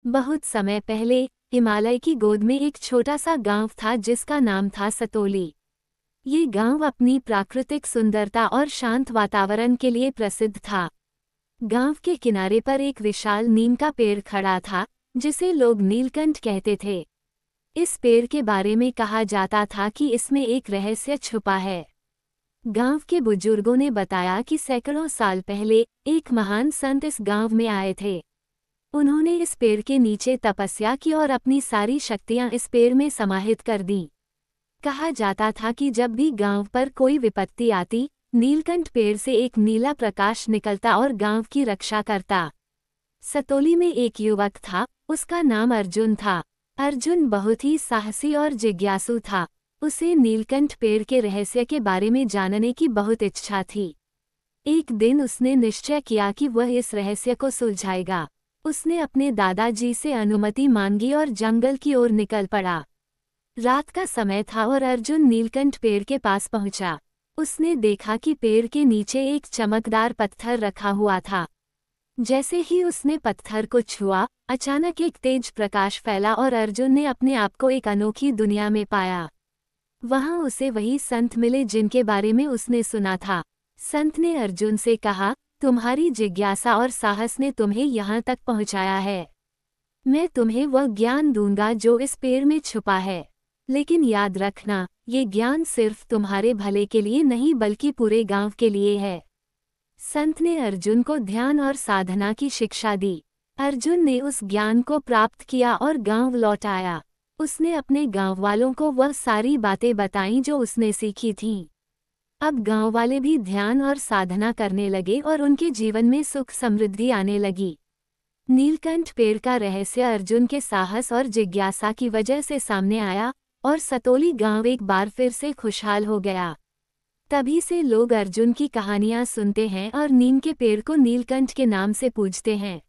बहुत समय पहले हिमालय की गोद में एक छोटा सा गांव था जिसका नाम था सतोली। ये गांव अपनी प्राकृतिक सुंदरता और शांत वातावरण के लिए प्रसिद्ध था। गांव के किनारे पर एक विशाल नीम का पेड़ खड़ा था, जिसे लोग नीलकंठ कहते थे। इस पेड़ के बारे में कहा जाता था कि इसमें एक रहस्य छुपा है। गांव के बुजुर्गों ने बताया कि सैकड़ों साल पहले एक महान संत इस गांव में आए थे। उन्होंने इस पेड़ के नीचे तपस्या की और अपनी सारी शक्तियां इस पेड़ में समाहित कर दी। कहा जाता था कि जब भी गांव पर कोई विपत्ति आती, नीलकंठ पेड़ से एक नीला प्रकाश निकलता और गांव की रक्षा करता। सतोली में एक युवक था, उसका नाम अर्जुन था। अर्जुन बहुत ही साहसी और जिज्ञासु था। उसे नीलकंठ पेड़ के रहस्य के बारे में जानने की बहुत इच्छा थी। एक दिन उसने निश्चय किया कि वह इस रहस्य को सुलझाएगा। उसने अपने दादाजी से अनुमति मांगी और जंगल की ओर निकल पड़ा। रात का समय था और अर्जुन नीलकंठ पेड़ के पास पहुंचा। उसने देखा कि पेड़ के नीचे एक चमकदार पत्थर रखा हुआ था। जैसे ही उसने पत्थर को छुआ, अचानक एक तेज प्रकाश फैला और अर्जुन ने अपने आप को एक अनोखी दुनिया में पाया। वहां उसे वही संत मिले जिनके बारे में उसने सुना था। संत ने अर्जुन से कहा, तुम्हारी जिज्ञासा और साहस ने तुम्हें यहाँ तक पहुँचाया है। मैं तुम्हें वह ज्ञान दूंगा जो इस पेड़ में छुपा है। लेकिन याद रखना, ये ज्ञान सिर्फ तुम्हारे भले के लिए नहीं बल्कि पूरे गांव के लिए है। संत ने अर्जुन को ध्यान और साधना की शिक्षा दी। अर्जुन ने उस ज्ञान को प्राप्त किया और गांव लौट आया। उसने अपने गांव वालों को वह सारी बातें बताईं जो उसने सीखी थीं। अब गांव वाले भी ध्यान और साधना करने लगे और उनके जीवन में सुख समृद्धि आने लगी। नीलकंठ पेड़ का रहस्य अर्जुन के साहस और जिज्ञासा की वजह से सामने आया और सतोली गांव एक बार फिर से खुशहाल हो गया। तभी से लोग अर्जुन की कहानियां सुनते हैं और नीम के पेड़ को नीलकंठ के नाम से पूजते हैं।